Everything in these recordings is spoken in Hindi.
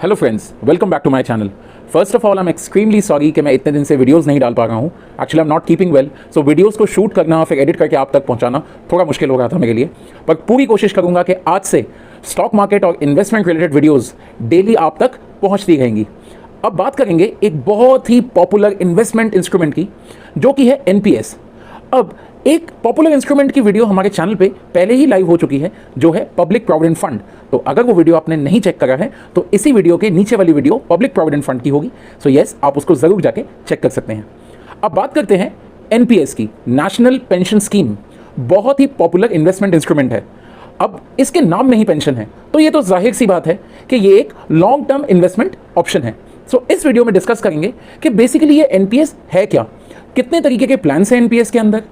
Hello friends, welcome back to my channel. First of all I am extremely sorry कि मैं इतने दिन से वीडियोस नहीं डाल पा रहा हूँ। Actually I am not keeping well, so videos को शूट करना फिर एडिट करके आप तक पहुँचाना थोड़ा मुश्किल हो रहा था मेरे लिए। पर पूरी कोशिश करूँगा कि आज से स्टॉक मार्केट और इन्वेस्टमेंट रिलेटेड वीडियोज़ डेली आप तक पहुँचती रहेंगी। अब बात करेंगे एक बहुत ही पॉपुलर इन्वेस्टमेंट इंस्ट्रूमेंट की, जो कि है एनपीएस। अब एक पॉपुलर इंस्ट्रूमेंट की वीडियो हमारे चैनल पे पहले ही लाइव हो चुकी है, जो है पब्लिक प्रोविडेंट फंड। तो अगर वो वीडियो आपने नहीं चेक करा है तो इसी वीडियो के नीचे वाली वीडियो पब्लिक प्रोविडेंट फंड की होगी। सो यस, आप उसको ज़रूर जाके चेक कर सकते हैं। अब बात करते हैं एनपीएस की, नेशनल पेंशन स्कीम। बहुत ही पॉपुलर इन्वेस्टमेंट इंस्ट्रूमेंट है। अब इसके नाम में ही पेंशन है, तो ये तो जाहिर सी बात है कि ये एक लॉन्ग टर्म इन्वेस्टमेंट ऑप्शन है। सो इस वीडियो में डिस्कस करेंगे कि बेसिकली ये एनपीएस है क्या, कितने तरीके के प्लान्स हैं एनपीएस के अंदर,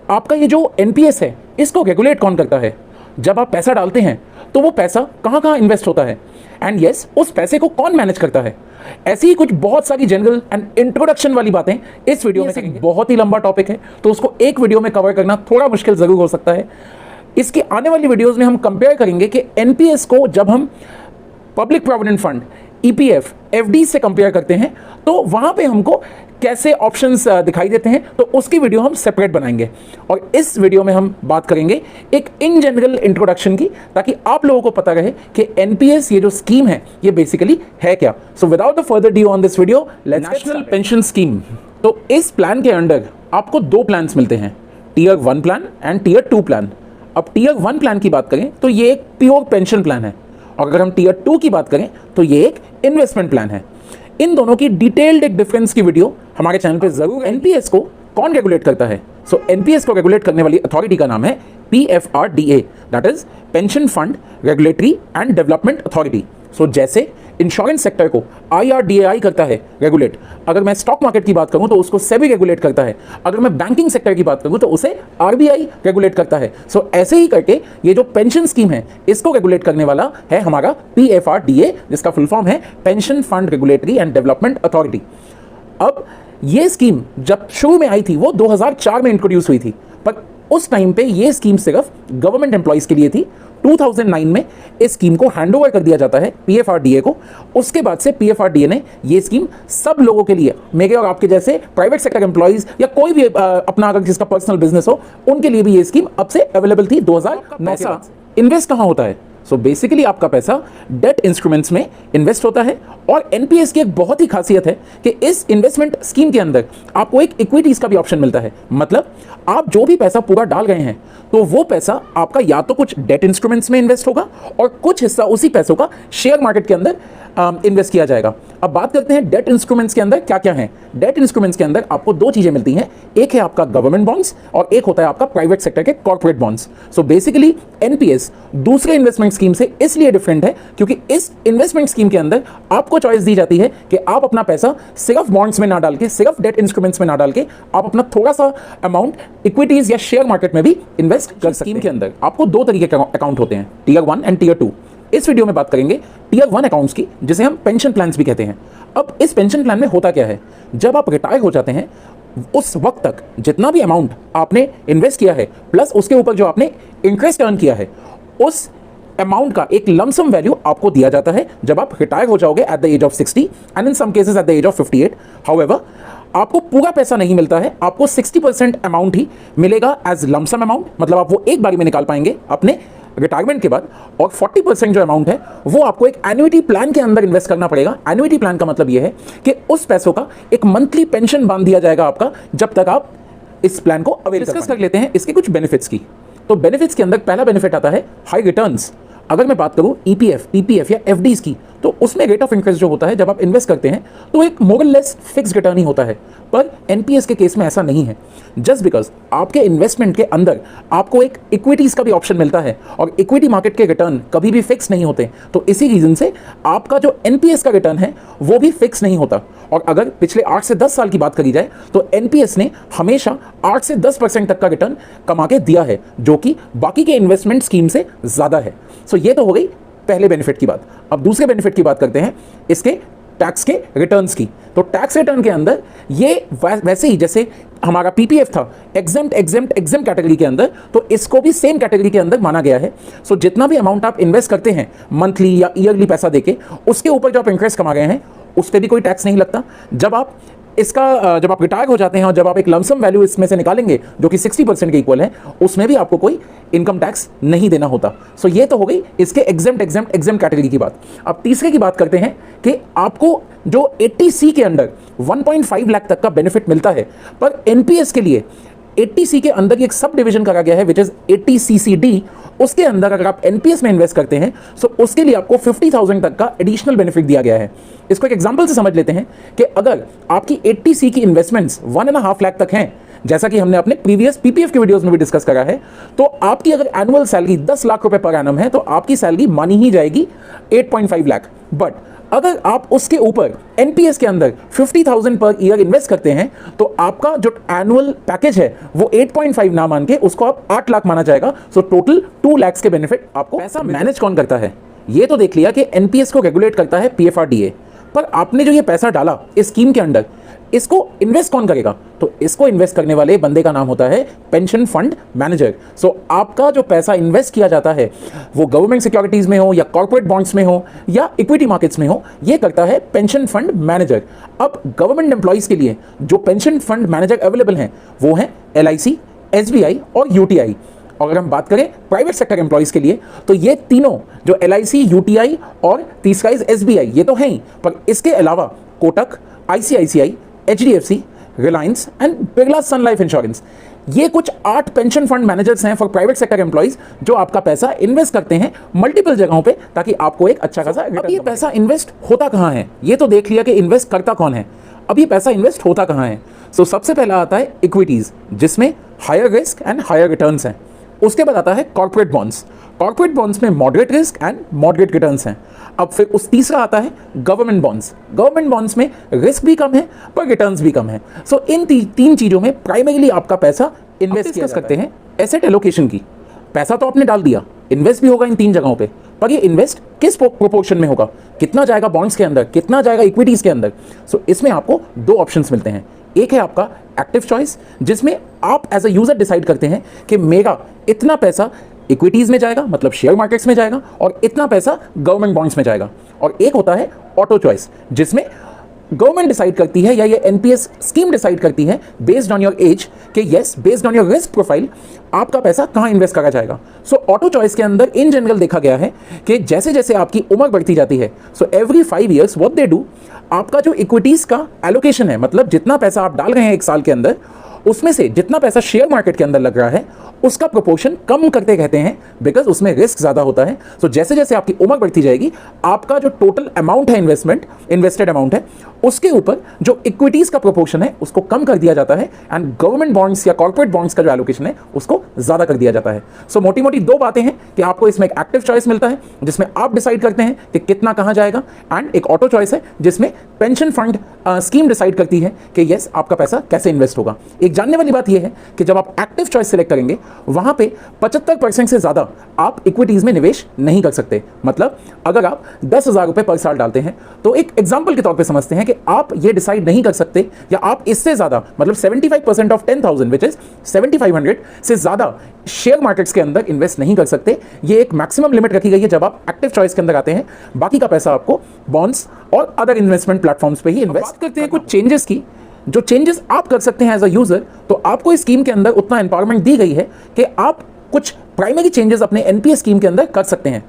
आपका ये जो एनपीएस है इसको रेगुलेट कौन करता है, जब आप पैसा डालते हैं तो वो पैसा कहाँ कहाँ इन्वेस्ट होता है, एंड यस उस पैसे को कौन मैनेज करता है। ऐसी ही कुछ बहुत सारी जनरल एंड इंट्रोडक्शन वाली बातें इस वीडियो में करेंगे। बहुत ही लंबा टॉपिक है तो उसको एक वीडियो में कवर करना थोड़ा मुश्किल जरूर हो सकता है। इसकी आने वाली वीडियोज़ में हम कंपेयर करेंगे कि एनपीएस को जब हम public provident fund, EPF, FD से कंपेयर करते हैं तो वहाँ पे हमको कैसे ऑप्शंस दिखाई देते हैं, तो उसकी वीडियो हम सेपरेट बनाएंगे। और इस वीडियो में हम बात करेंगे एक इन जनरल इंट्रोडक्शन की, ताकि आप लोगों को पता रहे कि एनपीएस ये जो स्कीम है ये बेसिकली है क्या। So without the further due on this video, national pension scheme. तो इस प्लान के अंडर आपको दो प्लान्स मिलते हैं, tier 1 plan and tier 2 plan. अब टीयर 1 प्लान की बात करें तो ये एक प्योर पेंशन प्लान है, और अगर हम टीयर 2 की बात करें तो ये एक इन्वेस्टमेंट प्लान है। इन दोनों की डिटेल्ड एक डिफरेंस की वीडियो हमारे चैनल पे जरूर। एनपीएस को कौन रेगुलेट करता है? सो एनपीएस को रेगुलेट करने वाली अथॉरिटी का नाम है PFRDA, that is pension fund regulatory and development authority. So जैसे इंश्योरेंस सेक्टर को आईआरडीएआई करता है रेगुलेट, अगर मैं स्टॉक मार्केट की बात करूं तो उसको सेबी रेगुलेट करता है, अगर मैं बैंकिंग सेक्टर की बात करूं तो उसे आरबीआई रेगुलेट करता है। सो ऐसे ही करके ये जो पेंशन स्कीम है इसको रेगुलेट करने वाला है हमारा पीएफआरडीए, जिसका फुल फॉर्म है pension fund regulatory and development authority. अब ये स्कीम जब शुरू में आई थी वो 2004 में इंट्रोड्यूस हुई थी, पर उस टाइम पे ये स्कीम सिर्फ गवर्नमेंट एम्प्लॉइज के लिए थी। 2009 में इस स्कीम को हैंडओवर कर दिया जाता है पीएफआरडीए को। उसके बाद से पीएफआरडीए ने ये स्कीम सब लोगों के लिए, मेरे और आपके जैसे प्राइवेट सेक्टर एम्प्लॉइज या कोई भी अपना अगर जिसका पर्सनल बिजनेस हो, उनके लिए भी ये स्कीम अब से अवेलेबल थी 2009 से। इन्वेस्ट कहाँ होता है? सो बेसिकली आपका पैसा डेट इंस्ट्रूमेंट्स में इन्वेस्ट होता है, और एनपीएस की एक बहुत ही खासियत है कि इस इन्वेस्टमेंट स्कीम के अंदर आपको एक इक्विटीज का भी ऑप्शन मिलता है। मतलब आप जो भी पैसा पूरा डाल रहे हैं तो वो पैसा आपका या तो कुछ डेट इंस्ट्रूमेंट्स में इन्वेस्ट होगा और कुछ हिस्सा उसी पैसों का शेयर मार्केट के अंदर इन्वेस्ट किया जाएगा। अब बात करते हैं डेट इंस्ट्रूमेंट्स के अंदर क्या क्या है। डेट इंस्ट्रूमेंट्स के अंदर आपको दो चीजें मिलती हैं, एक है आपका गवर्नमेंट बॉन्ड्स और एक होता है आपका प्राइवेट सेक्टर के corporate bonds. So basically NPS दूसरे इन्वेस्टमेंट स्कीम से इसलिए डिफरेंट है क्योंकि इस इन्वेस्टमेंट स्कीम के अंदर आपको चॉइस दी जाती है कि आप अपना पैसा सिर्फ बॉन्ड्स में ना डाल के, सिर्फ डेट इंस्ट्रूमेंट्स में ना डाल के, आप अपना थोड़ा सा अमाउंट इक्विटीज या शेयर मार्केट में भी इन्वेस्ट कर सकते हैं। स्कीम के अंदर आपको दो तरीके के अकाउंट होते हैं, टीयर 1 एंड टीयर 2। इस वीडियो में बात करेंगे टीयर 1 अकाउंट्स की, जिसे हम पेंशन प्लान्स भी कहते हैं। अब इस पेंशन प्लान में होता क्या है, जब आप रिटायर हो जाते हैं उस वक्त तक जितना भी अमाउंट आपने इन्वेस्ट किया है प्लस उसके ऊपर जो आपने इंटरेस्ट अर्न किया है, उस अमाउंट का एक लमसम वैल्यू आपको दिया जाता है जब आप रिटायर हो जाओगे at the age of 60 and in some cases at the age of 58। However आपको पूरा पैसा नहीं मिलता है, आपको 60% अमाउंट ही मिलेगा एज लमसम अमाउंट, मतलब आप वो एक बारी में निकाल पाएंगे अपने रिटायरमेंट के बाद, और 40% जो अमाउंट है वो आपको एक एन्युइटी प्लान के अंदर इन्वेस्ट करना पड़ेगा। एन्युइटी प्लान का मतलब ये है कि उस पैसों का एक मंथली पेंशन बांध दिया जाएगा आपका जब तक आप इस प्लान को अवेल कर लेते हैं। इसके कुछ बेनिफिट्स की, तो बेनिफिट्स के अंदर पहला बेनिफिट आता है हाई रिटर्न्स। अगर मैं बात करूं ईपीएफ, पीपीएफ या एफडीज की, तो उसमें रेट ऑफ इंटरेस्ट जो होता है जब आप इन्वेस्ट करते हैं तो एक मोरलेस फिक्स रिटर्न ही होता है, पर एनपीएस के केस में ऐसा नहीं है। जस्ट बिकॉज आपके इन्वेस्टमेंट के अंदर आपको एक इक्विटीज का भी ऑप्शन मिलता है और इक्विटी मार्केट के रिटर्न कभी भी फिक्स नहीं होते, तो इसी रीजन से आपका जो एनपीएस का रिटर्न है वो भी फिक्स नहीं होता। और अगर पिछले 8 से 10 साल की बात करी जाए तो एनपीएस ने हमेशा 8 से 10% तक का रिटर्न कमा के दिया है, जो कि बाकी के इन्वेस्टमेंट स्कीम से ज्यादा है। सो ये तो हो गई पहले बेनिफिट की बात। अब दूसरे बेनिफिट की बात करते हैं, इसके टैक्स के रिटर्न्स की। तो टैक्स रिटर्न के अंदर ये वैसे ही जैसे हमारा पीपीएफ था एग्जेम्प्ट कैटेगरी के अंदर, तो इसको भी सेम कैटेगरी के अंदर माना गया है। सो जितना भी अमाउंट आप इन्वेस्ट करते हैं मंथली या ईयरली पैसा देके, उसके ऊपर जो आप इंटरेस्ट कमा रहे हैं उस पर भी कोई टैक्स नहीं लगता। जब आप रिटायर हो जाते हैं और जब आप एक लमसम वैल्यू इसमें से निकालेंगे जो कि 60% के इक्वल है, उसमें भी आपको कोई इनकम टैक्स नहीं देना होता। सो ये तो हो गई इसके एग्जेम्प्ट कैटेगरी की बात। अब तीसरे की बात करते हैं कि आपको जो 80C के अंडर 1.5 लाख तक का बेनिफिट मिलता है, पर एनपीएस के लिए 80C के अंदर एक सब डिवीजन करा गया है विच इज 80CCD। उसके अंदर अगर आप एनपीएस में इन्वेस्ट करते हैं तो उसके लिए आपको 50,000 तक का एडिशनल बेनिफिट दिया गया है। इसको एक एग्जांपल से समझ लेते हैं कि अगर आपकी 80C की इन्वेस्टमेंट्स 1.5 लाख तक हैं, जैसा कि हमने अपने प्रीवियस पीपीएफ के वीडियोस में भी डिस्कस करा है, तो आपकी अगर एनुअल सैलरी 10 लाख रुपए पर एनम है तो आपकी सैलरी मानी ही जाएगी 8.5 लाख। बट अगर आप उसके ऊपर एनपीएस के अंदर 50,000 पर ईयर इन्वेस्ट करते हैं तो आपका जो एनुअल पैकेज है वो 8.5 ना मान के उसको आप 8 लाख माना जाएगा। सो टोटल 2 लाख के बेनिफिट आपको। पैसा मैनेज कौन करता है? ये तो देख लिया कि एनपीएस को रेगुलेट करता है पीएफआरडीए, पर आपने जो ये पैसा डाला इस स्कीम के अंदर, इसको इन्वेस्ट कौन करेगा? तो इसको इन्वेस्ट करने वाले बंदे का नाम होता है पेंशन फंड मैनेजर। सो आपका जो पैसा इन्वेस्ट किया जाता है वो गवर्नमेंट सिक्योरिटीज में हो या कॉर्पोरेट बॉन्ड्स में हो या इक्विटी मार्केट्स में हो, ये करता है पेंशन फंड मैनेजर। अब गवर्नमेंट एम्प्लॉइज के लिए जो पेंशन फंड मैनेजर अवेलेबल हैं वो हैं एलआईसी, एसबीआई और यूटीआई। और अगर हम बात करें प्राइवेट सेक्टर एम्प्लॉइज के लिए तो ये तीनों जो एलआईसी, यूटीआई और तीसरा इज एसबीआई, ये तो हैं ही, पर इसके अलावा Kotak, ICICI, HDFC, Reliance and Birla sun life insurance, ये कुछ 8 पेंशन फंड मैनेजर्स हैं फॉर प्राइवेट सेक्टर एम्प्लॉइज जो आपका पैसा इन्वेस्ट करते हैं मल्टीपल जगहों पे ताकि आपको एक अच्छा खासा रिटर्न। अब ये पैसा इन्वेस्ट होता कहाँ है? ये तो देख लिया कि इन्वेस्ट करता कौन है, अब ये पैसा इन्वेस्ट होता कहाँ है? सो सबसे पहला आता है इक्विटीज, जिसमें higher risk and higher returns हैं। उसके बाद आता है कॉर्पोरेट बॉन्ड्स। कॉर्पोरेट बॉन्ड्स में moderate risk and moderate returns हैं। अब फिर उस तीसरा आता है गवर्नमेंट बॉन्ड्स। गवर्नमेंट बॉन्ड्स में रिस्क भी कम है पर रिटर्न्स भी कम है। सो इन तीन चीज़ों में प्राइमरीली आपका पैसा इन्वेस्ट किया करते हैं। एसेट एलोकेशन की, पैसा तो आपने डाल दिया, इन्वेस्ट भी होगा इन 3 जगहों पे, पर ये इन्वेस्ट किस प्रोपोर्शन में होगा? कितना जाएगा बॉन्ड्स के अंदर, कितना जाएगा इक्विटीज़ के अंदर? सो इसमें आपको 2 ऑप्शंस मिलते हैं। एक है आपका एक्टिव चॉइस, जिसमें आप एज अ यूजर डिसाइड करते हैं कि मेरा इतना पैसा इक्विटीज में जाएगा, मतलब शेयर मार्केट्स में जाएगा, और इतना पैसा गवर्नमेंट बॉन्ड्स में जाएगा। और एक होता है ऑटो चॉइस, जिसमें गवर्नमेंट डिसाइड करती है या ये एनपीएस स्कीम डिसाइड करती है बेस्ड ऑन योर एज कि yes, based on your risk profile आपका पैसा कहाँ इन्वेस्ट करा जाएगा। सो ऑटो चॉइस के अंदर इन जनरल देखा गया है कि जैसे जैसे आपकी उम्र बढ़ती जाती है, so every 5 years what they do, आपका जो इक्विटीज का एलोकेशन है, मतलब जितना पैसा आप डाल रहे हैं 1 साल के अंदर, उसमें से जितना पैसा शेयर मार्केट के अंदर लग रहा है उसका प्रोपोर्शन कम करते कहते हैं, बिकॉज उसमें रिस्क ज़्यादा होता है। सो जैसे जैसे आपकी उम्र बढ़ती जाएगी, आपका जो टोटल अमाउंट है इन्वेस्टेड अमाउंट है, उसके ऊपर जो इक्विटीज़ का प्रोपोर्शन है उसको कम कर दिया जाता है, एंड गवर्नमेंट बॉन्ड्स या कॉर्पोरेट बॉन्ड्स का जो एलोकेशन है उसको ज़्यादा कर दिया जाता है। सो मोटी मोटी 2 बातें हैं कि आपको इसमें एक एक्टिव चॉइस मिलता है जिसमें आप डिसाइड करते हैं कि कितना कहाँ जाएगा, एंड एक ऑटो चॉइस है जिसमें पेंशन फंड स्कीम डिसाइड करती है कि यस, आपका पैसा कैसे इन्वेस्ट होगा। एक जानने वाली बात यह है कि जब आप एक्टिव चॉइस सेलेक्ट करेंगे वहां पे 75% से ज्यादा आप इक्विटीज में निवेश नहीं कर सकते। मतलब अगर आप 10,000 रुपए पर साल डालते हैं तो एक एग्जांपल के तौर पे समझते हैं कि आप ये डिसाइड नहीं कर सकते, या आप इससे ज्यादा, मतलब 75% ऑफ 10,000 विच इज 7,500 से ज्यादा शेयर मार्केट्स के अंदर इन्वेस्ट नहीं कर सकते। ये एक मैक्सिमम लिमिट रखी गई है जब आप एक्टिव चॉइस के अंदर आते हैं। बाकी का पैसा आपको बॉन्ड्स और अदर इन्वेस्टमेंट प्लेटफॉर्म्स पे ही इन्वेस्ट करते हैं। कुछ चेंजेस की, जो चेंजेस आप कर सकते हैं एज अ यूजर, तो आपको इस स्कीम के अंदर उतना एम्पावरमेंट दी गई है कि आप कुछ प्राइमरी चेंजेस अपने एनपीएस स्कीम के अंदर कर सकते हैं।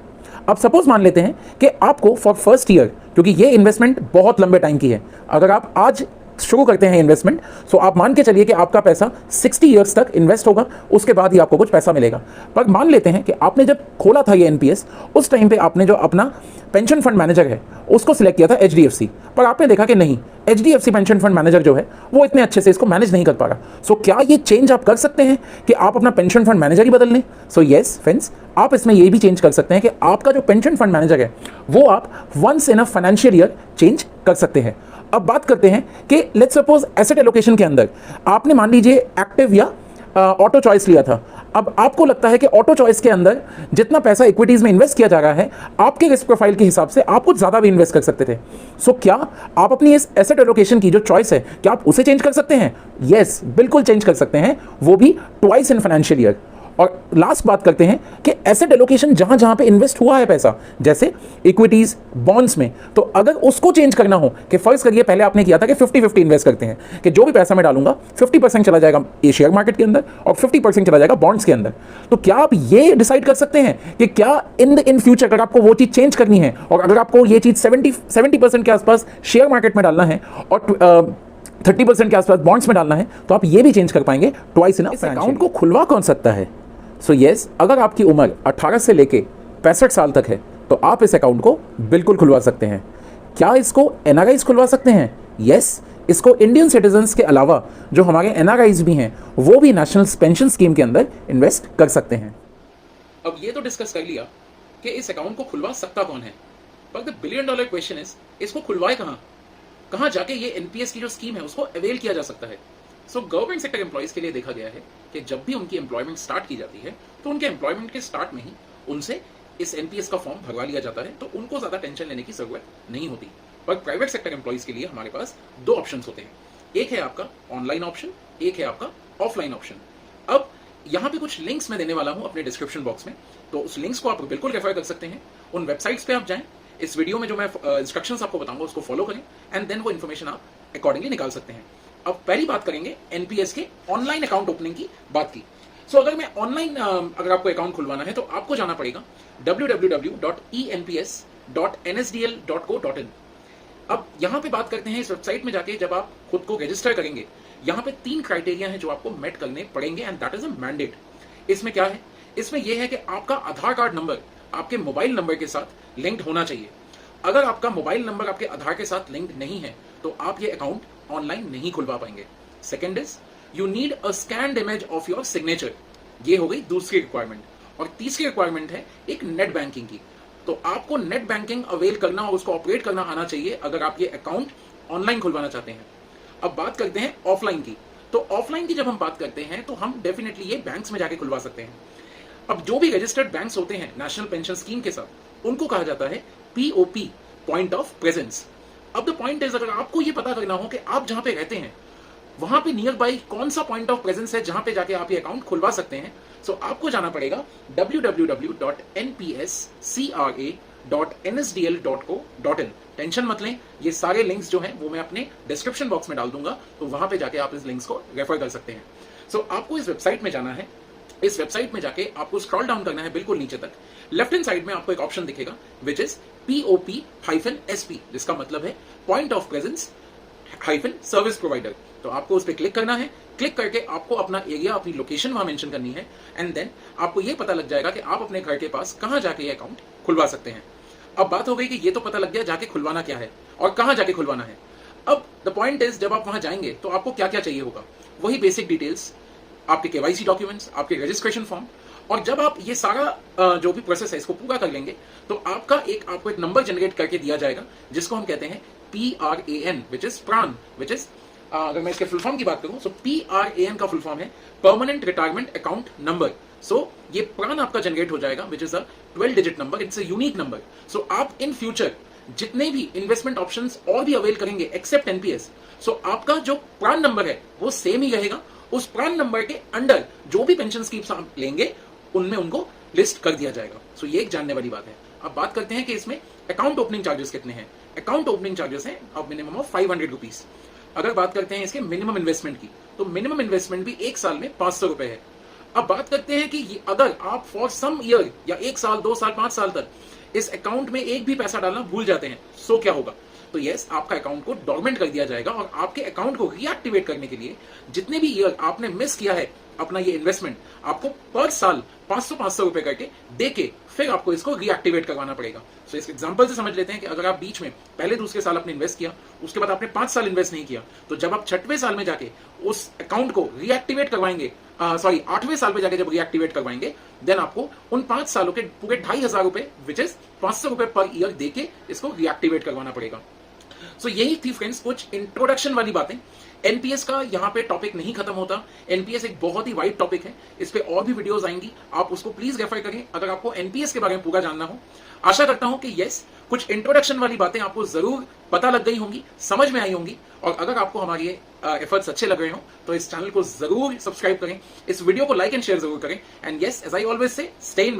अब सपोज मान लेते हैं कि आपको फॉर फर्स्ट ईयर, क्योंकि ये इन्वेस्टमेंट बहुत लंबे टाइम की है, अगर आप आज शुरू करते हैं इन्वेस्टमेंट, सो आप मान के चलिए कि आपका पैसा 60 ईयर्स तक इन्वेस्ट होगा, उसके बाद ही आपको कुछ पैसा मिलेगा। पर मान लेते हैं कि आपने जब खोला था ये एनपीएस, उस टाइम पे आपने जो अपना पेंशन फंड मैनेजर है उसको सिलेक्ट किया था एचडीएफसी, पर आपने देखा कि नहीं, एचडीएफसी पेंशन फंड मैनेजर जो है वो इतने अच्छे से इसको मैनेज नहीं कर पा रहा। सो क्या ये चेंज आप कर सकते हैं कि आप अपना पेंशन फंड मैनेजर ही बदल लें? सो येस फ्रेंड्स, आप इसमें ये भी चेंज कर सकते हैं कि आपका जो पेंशन फंड मैनेजर है वो आप once in a financial year change कर सकते हैं। अब बात करते हैं कि लेट्स सपोज एसेट एलोकेशन के अंदर आपने मान लीजिए एक्टिव या ऑटो चॉइस लिया था। अब आपको लगता है कि ऑटो चॉइस के अंदर जितना पैसा इक्विटीज़ में इन्वेस्ट किया जा रहा है, आपके रिस्क प्रोफाइल के हिसाब से आप कुछ ज़्यादा भी इन्वेस्ट कर सकते थे। सो क्या आप अपनी इस एसेट एलोकेशन की जो चॉइस है, क्या आप उसे चेंज कर सकते हैं? यस, बिल्कुल चेंज कर सकते हैं, वो भी ट्वाइस इन फाइनेंशियल ईयर। और लास्ट बात करते हैं कि एसेट एलोकेशन जहां जहां पे इन्वेस्ट हुआ है पैसा, जैसे इक्विटीज, बॉन्ड्स में, तो अगर उसको चेंज करना हो कि फर्ज करिए पहले आपने किया था कि 50-50 इन्वेस्ट करते हैं, कि जो भी पैसा मैं डालूंगा 50% चला जाएगा ये शेयर मार्केट के अंदर और 50% चला जाएगा बॉन्ड्स के अंदर, तो क्या आप ये डिसाइड कर सकते हैं कि क्या इन फ्यूचर अगर आपको वो चीज चेंज करनी है और अगर आपको ये चीज 70% के आसपास शेयर मार्केट में डालना है और 30% के आसपास बॉन्ड्स में डालना है, तो आप ये भी चेंज कर पाएंगे ट्वाइस इन अकाउंट को खुलवा कौन सकता है? सो यस, अगर आपकी उम्र 18 से लेके 65 साल तक है तो आप इस अकाउंट को बिल्कुल खुलवा सकते हैं। क्या इसको एनआरआईज खुलवा सकते हैं? यस, इसको इंडियन सिटीजन्स के अलावा जो हमारे एनआरआईज भी हैं वो भी नेशनल पेंशन स्कीम के अंदर इन्वेस्ट कर सकते हैं। अब ये तो डिस्कस कर लिया कि इस अकाउंट को खुलवा सकता कौन है, पर द $1 बिलियन क्वेश्चन इज इसको खुलवाए कहाँ जाके ये एनपीएस की जो स्कीम है उसको अवेल किया जा सकता है। सो गवर्नमेंट सेक्टर एम्प्लॉइज के लिए देखा गया है कि जब भी उनकी एम्प्लॉयमेंट स्टार्ट की जाती है तो उनके एम्प्लॉयमेंट के स्टार्ट में ही उनसे इस एनपीएस का फॉर्म भरवा लिया जाता है, तो उनको ज्यादा टेंशन लेने की जरूरत नहीं होती। पर प्राइवेट सेक्टर एम्प्लॉइज के लिए हमारे पास दो ऑप्शंस होते हैं, एक है आपका ऑनलाइन ऑप्शन, एक है आपका ऑफलाइन ऑप्शन। अब यहाँ पे कुछ लिंक्स मैं देने वाला हूँ अपने डिस्क्रिप्शन बॉक्स में, तो उस लिंक्स को आप बिल्कुल रेफर कर सकते हैं। उन वेबसाइट्स पे आप जाएं, इस वीडियो में जो मैं इंस्ट्रक्शंस आपको बताऊंगा उसको फॉलो करें एंड देन वो इन्फॉर्मेशन आप अकॉर्डिंगली निकाल सकते हैं। अब पहली बात करेंगे एनपीएस के ऑनलाइन अकाउंट ओपनिंग की बात की। सो अगर मैं ऑनलाइन अगर आपको अकाउंट खुलवाना है तो आपको जाना पड़ेगा www.enps.nsdl.co.in। अब यहाँ पे बात करते हैं इस वेबसाइट में जाके जब आप खुद को रजिस्टर करेंगे, यहाँ पे 3 क्राइटेरिया हैं जो आपको मेट करने पड़ेंगे and that is a mandate. इसमें क्या है? इसमें यह है कि आपका आधार कार्ड नंबर आपके मोबाइल नंबर के साथ लिंक्ड होना चाहिए। अगर आपका मोबाइल नंबर आपके आधार के साथ लिंक्ड नहीं है तो आप ये अकाउंट ऑनलाइन नहीं खुलवा पाएंगे। Second is you need a scanned image of your signature, ये हो गई दूसरी रिक्वायरमेंट। और तीसरी रिक्वायरमेंट है एक नेट बैंकिंग की, तो आपको नेट बैंकिंग अवेल करना और उसको ऑपरेट करना आना चाहिए अगर आप ये अकाउंट ऑनलाइन खुलवाना चाहते हैं। अब बात करते हैं ऑफलाइन की। तो ऑफलाइन की जब हम बात करते हैं तो हम डेफिनेटली ये बैंक्स में जाके खुलवा सकते हैं। अब जो भी रजिस्टर्ड बैंक्स होते हैं नेशनल पेंशन स्कीम के साथ, उनको कहा जाता है पीओपी, पॉइंट ऑफ प्रेजेंस। अब द पॉइंट इज अगर आपको ये पता करना हो कि आप जहां पे रहते हैं वहां पे नियर बाई कौन सा पॉइंट ऑफ प्रेजेंस है जहां पे जाके आप ये अकाउंट खुलवा सकते हैं, सो आपको जाना पड़ेगा www.npscra.nsdl.co.in। टेंशन मत लें, ये सारे लिंक्स जो हैं वो मैं अपने डिस्क्रिप्शन बॉक्स में डाल दूंगा, तो वहां पे जाके आप इस लिंक्स को रेफर कर सकते हैं। सो आपको इस वेबसाइट में जाना है, इस वेबसाइट में जाके आपको स्क्रॉल डाउन करना है बिल्कुल नीचे तक। लेफ्ट हैंड साइड में आपको एक ऑप्शन दिखेगा विच इज POP-SP, जिसका मतलब है point of presence service provider. तो आपको उस पर क्लिक करना है। क्लिक करके आपको अपना एरिया, अपनी लोकेशन वहां मेंशन करनी है एंड देन आपको ये पता लग जाएगा कि आप अपने घर के पास कहां जाके ये अकाउंट खुलवा सकते हैं। अब बात हो गई कि ये तो पता लग गया जाके खुलवाना क्या है और कहां जाके खुलवाना है। अब द पॉइंट इज जब आप वहां जाएंगे तो आपको क्या क्या चाहिए होगा, वही बेसिक डिटेल्स, आपके केवाईसी डॉक्यूमेंट्स, आपके रजिस्ट्रेशन फॉर्म। और जब आप ये सारा जो भी प्रोसेस है इसको पूरा कर लेंगे तो आपको एक नंबर जनरेट करके दिया जाएगा जिसको हम कहते हैं PRAN, विच इज प्रान, विच इज अगर मैं इसके फुल फॉर्म की बात करूं तो PRAN का फुल फॉर्म है permanent retirement account number. So ये प्रान आपका जनरेट हो जाएगा which is a 12 digit number, it's a unique number. So आप इन फ्यूचर जितने भी इन्वेस्टमेंट ऑप्शंस और भी अवेल करेंगे एक्सेप्ट एनपीएस, सो आपका जो प्रान नंबर है वो सेम ही रहेगा। उस प्रान नंबर के अंडर जो भी पेंशन स्कीम्स आप लेंगे उनमें उनको लिस्ट कर दिया जाएगा। सो ये एक जानने वाली बात है। अब बात करते हैं कि इसमें अकाउंट ओपनिंग चार्जेस कितने हैं। अकाउंट ओपनिंग चार्जेस हैं अब मिनिमम ऑफ 500 रुपीज। अगर बात करते हैं इसके मिनिमम इन्वेस्टमेंट की, तो मिनिमम इन्वेस्टमेंट भी 1 साल में 500 रुपए है। अब बात करते हैं कि अगर आप फॉर सम ईयर या 1 साल, 2 साल, 5 साल तक इस अकाउंट में एक भी पैसा डालना भूल जाते हैं, सो क्या होगा? तो यस, आपका अकाउंट को डॉर्मेंट कर दिया जाएगा और आपके अकाउंट को रीएक्टिवेट करने के लिए जितने भी ईयर आपने मिस किया है अपना ये इन्वेस्टमेंट, आपको पर साल 500 रुपए करके देके फिर आपको इसको रीएक्टिवेट करवाना पड़ेगा। सो इस एग्जांपल से समझ लेते हैं कि अगर आप बीच में पहले दूसरे साल आपने इन्वेस्ट किया, उसके बाद आपने 5 साल इन्वेस्ट नहीं किया, तो जब आप 6वें साल में जाके उस अकाउंट को रीएक्टिवेट करवाएंगे, 8वें साल में जाके जब रीएक्टिवेट करवाएंगे, देन आपको उन 5 सालों के पूरे 2500 रुपए विच इज 500 रुपए पर ईयर देके इसको रीएक्टिवेट करवाना पड़ेगा। सो यही थी फ्रेंड्स कुछ इंट्रोडक्शन वाली बातें। एनपीएस का यहाँ पे टॉपिक नहीं खत्म होता। एनपीएस एक बहुत ही वाइड टॉपिक है, इस पे और भी वीडियोस आएंगी, आप उसको प्लीज रेफर करें अगर आपको एनपीएस के बारे में पूरा जानना हो। आशा करता हूं कि यस, कुछ इंट्रोडक्शन वाली बातें आपको जरूर पता लग गई होंगी, समझ में आई होंगी, और अगर आपको हमारे ये एफर्ट्स अच्छे लग रहे हो तो इस चैनल को जरूर सब्सक्राइब करें, इस वीडियो को लाइक एंड शेयर जरूर करें। And yes, as I always say, stay in